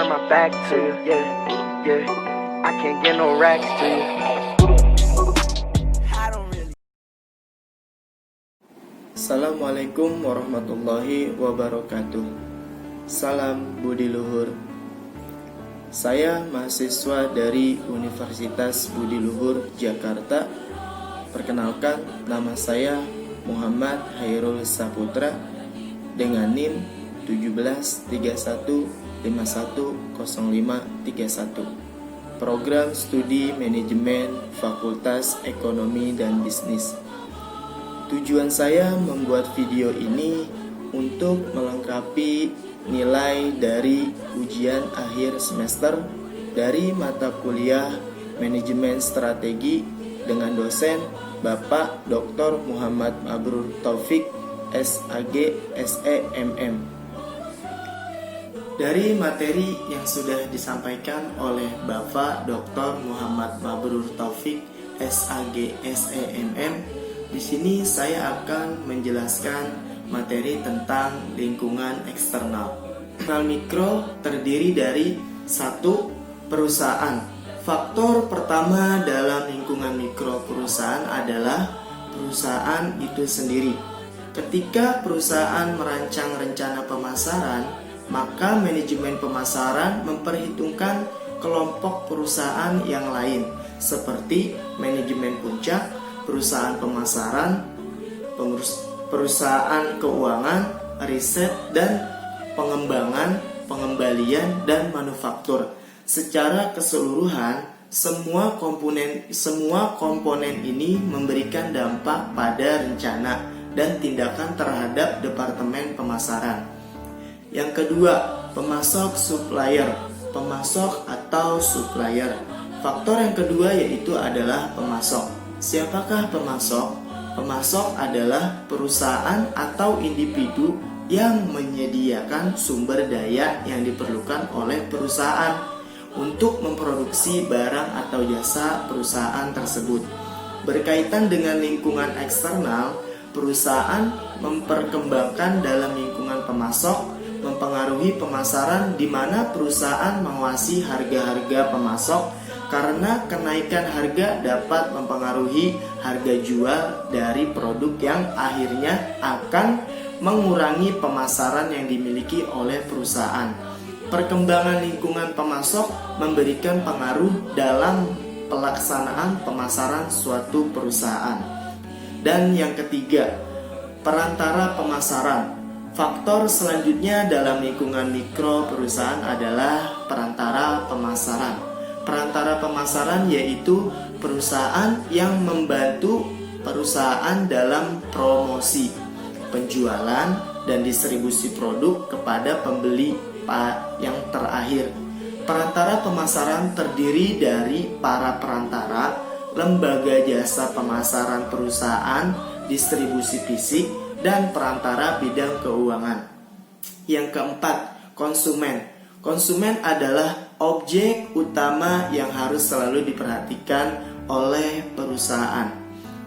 turn my back to you, yeah, yeah. I can't get no racks to you. Assalamualaikum warahmatullahi wabarakatuh. Salam Budi Luhur. Saya mahasiswa dari Universitas Budi Luhur, Jakarta. Perkenalkan, nama saya Muhammad Hairul Saputra dengan NIM 1731510531. Program Studi Manajemen Fakultas Ekonomi dan Bisnis. Tujuan saya membuat video ini untuk melengkapi nilai dari ujian akhir semester dari mata kuliah Manajemen Strategi dengan dosen Bapak Dr. Muhammad Mabrur Taufik, SAG, SEMM. Dari materi yang sudah disampaikan oleh Bapak Dr. Muhammad Mabrur Taufik, SAG, SEMM, di sini saya akan menjelaskan materi tentang lingkungan eksternal. Lingkungan mikro terdiri dari satu, perusahaan. Faktor pertama dalam lingkungan mikro perusahaan adalah perusahaan itu sendiri. Ketika perusahaan merancang rencana pemasaran, maka manajemen pemasaran memperhitungkan kelompok perusahaan yang lain seperti manajemen puncak, perusahaan pemasaran, perusahaan keuangan, riset dan pengembangan, pengembalian dan manufaktur. Secara keseluruhan, semua komponen ini memberikan dampak pada rencana dan tindakan terhadap departemen pemasaran. Yang kedua, pemasok supplier, pemasok atau supplier. Faktor yang kedua yaitu adalah pemasok. Siapakah pemasok? Pemasok adalah perusahaan atau individu yang menyediakan sumber daya yang diperlukan oleh perusahaan untuk memproduksi barang atau jasa perusahaan tersebut. Berkaitan dengan lingkungan eksternal, perusahaan memperkembangkan dalam lingkungan pemasok, mempengaruhi pemasaran di mana perusahaan menguasai harga-harga pemasok. Karena kenaikan harga dapat mempengaruhi harga jual dari produk yang akhirnya akan mengurangi pemasaran yang dimiliki oleh perusahaan. Perkembangan lingkungan pemasok memberikan pengaruh dalam pelaksanaan pemasaran suatu perusahaan. Dan yang ketiga, perantara pemasaran. Faktor selanjutnya dalam lingkungan mikro perusahaan adalah perantara pemasaran. Perantara pemasaran yaitu perusahaan yang membantu perusahaan dalam promosi, penjualan, dan distribusi produk kepada pembeli yang terakhir. Perantara pemasaran terdiri dari para perantara, lembaga jasa pemasaran perusahaan, distribusi fisik, dan perantara bidang keuangan. Yang keempat, konsumen. Konsumen adalah objek utama yang harus selalu diperhatikan oleh perusahaan.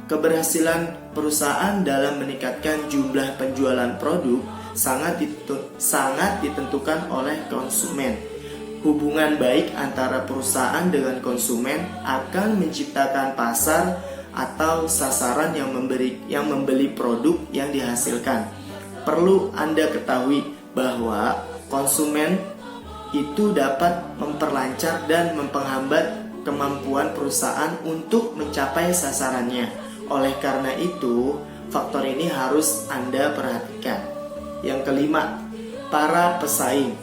Keberhasilan perusahaan dalam meningkatkan jumlah penjualan produk sangat ditentukan oleh konsumen. Hubungan baik antara perusahaan dengan konsumen akan menciptakan pasar atau sasaran yang membeli produk yang dihasilkan. Perlu Anda ketahui bahwa konsumen itu dapat memperlancar dan mempenghambat kemampuan perusahaan untuk mencapai sasarannya. Oleh karena itu, faktor ini harus Anda perhatikan. Yang kelima, para pesaing.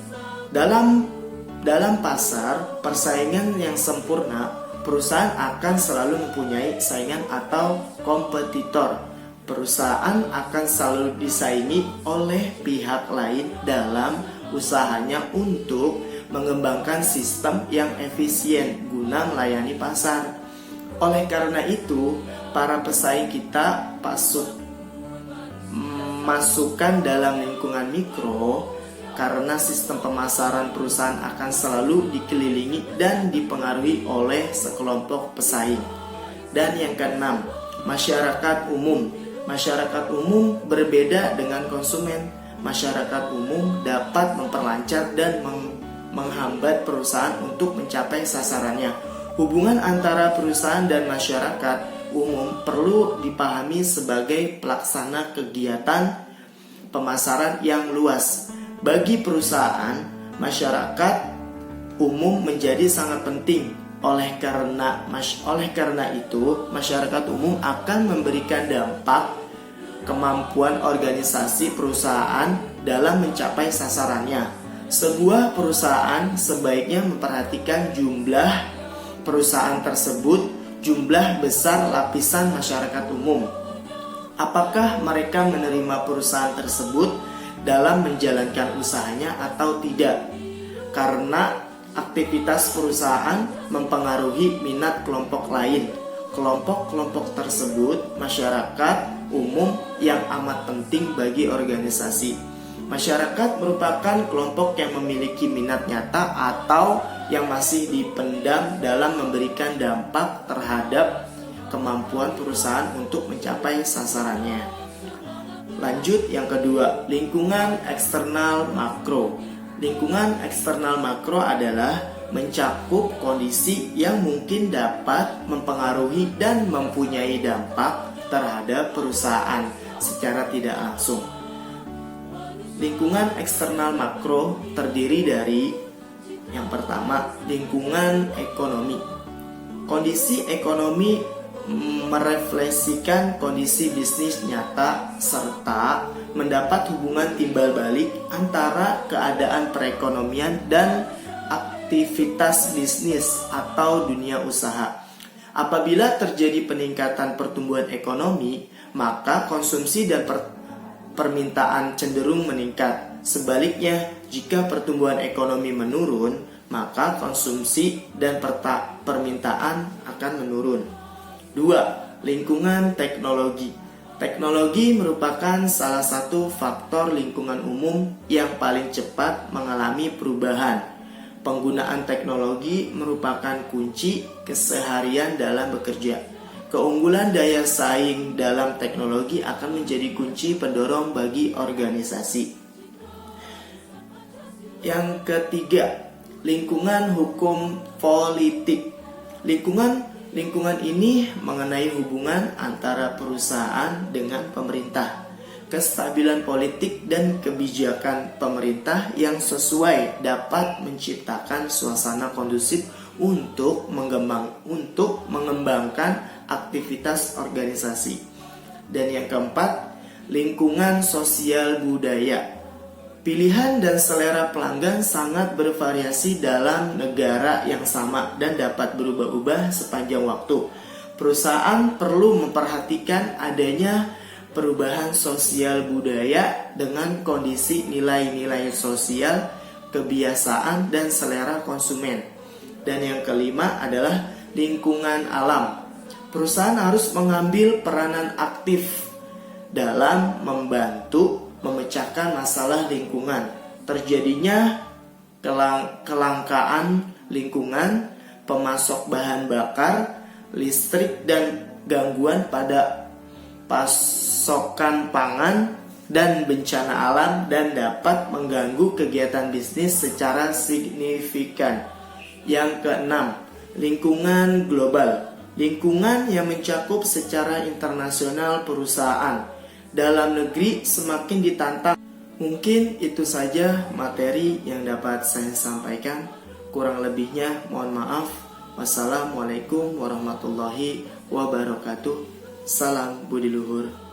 Dalam pasar persaingan yang sempurna, perusahaan akan selalu mempunyai saingan atau kompetitor. Perusahaan akan selalu disaingi oleh pihak lain dalam usahanya untuk mengembangkan sistem yang efisien guna melayani pasar. Oleh karena itu, para pesaing kita masukkan dalam lingkungan mikro karena sistem pemasaran perusahaan akan selalu dikelilingi dan dipengaruhi oleh sekelompok pesaing. Dan yang keenam, masyarakat umum. Masyarakat umum berbeda dengan konsumen. Masyarakat umum dapat memperlancar dan menghambat perusahaan untuk mencapai sasarannya. Hubungan antara perusahaan dan masyarakat umum perlu dipahami sebagai pelaksana kegiatan pemasaran yang luas. Bagi perusahaan, masyarakat umum menjadi sangat penting. Oleh karena itu, masyarakat umum akan memberikan dampak kemampuan organisasi perusahaan dalam mencapai sasarannya. Sebuah perusahaan sebaiknya memperhatikan jumlah perusahaan tersebut, jumlah besar lapisan masyarakat umum. Apakah mereka menerima perusahaan tersebut dalam menjalankan usahanya atau tidak? Karena aktivitas perusahaan mempengaruhi minat kelompok lain. Kelompok-kelompok tersebut masyarakat umum yang amat penting bagi organisasi. Masyarakat merupakan kelompok yang memiliki minat nyata atau yang masih dipendam dalam memberikan dampak terhadap kemampuan perusahaan untuk mencapai sasarannya. Lanjut yang kedua, lingkungan eksternal makro. Lingkungan eksternal makro adalah mencakup kondisi yang mungkin dapat mempengaruhi dan mempunyai dampak terhadap perusahaan secara tidak langsung. Lingkungan eksternal makro terdiri dari yang pertama, lingkungan ekonomi. Kondisi ekonomi merefleksikan kondisi bisnis nyata serta mendapat hubungan timbal balik antara keadaan perekonomian dan aktivitas bisnis atau dunia usaha. Apabila terjadi peningkatan pertumbuhan ekonomi, maka konsumsi dan permintaan cenderung meningkat. Sebaliknya, jika pertumbuhan ekonomi menurun, maka konsumsi dan permintaan akan menurun. 2. Lingkungan teknologi. Teknologi merupakan salah satu faktor lingkungan umum yang paling cepat mengalami perubahan. Penggunaan teknologi merupakan kunci keseharian dalam bekerja. Keunggulan daya saing dalam teknologi akan menjadi kunci pendorong bagi organisasi. Yang ketiga, lingkungan hukum politik. Lingkungan ini mengenai hubungan antara perusahaan dengan pemerintah, kestabilan politik dan kebijakan pemerintah yang sesuai dapat menciptakan suasana kondusif untuk mengembangkan aktivitas organisasi. Dan yang keempat, lingkungan sosial budaya. Pilihan dan selera pelanggan sangat bervariasi dalam negara yang sama dan dapat berubah-ubah sepanjang waktu. Perusahaan perlu memperhatikan adanya perubahan sosial budaya dengan kondisi nilai-nilai sosial, kebiasaan, dan selera konsumen. Dan yang kelima adalah lingkungan alam. Perusahaan harus mengambil peranan aktif dalam membantu memecahkan masalah lingkungan. Terjadinya kelangkaan lingkungan, pemasok bahan bakar, listrik, dan gangguan pada pasokan pangan dan bencana alam dan dapat mengganggu kegiatan bisnis secara signifikan. Yang keenam, lingkungan global. Lingkungan yang mencakup secara internasional perusahaan. Dalam negeri semakin ditantang. Mungkin itu saja materi yang dapat saya sampaikan. Kurang lebihnya mohon maaf. Wassalamualaikum warahmatullahi wabarakatuh. Salam budi luhur.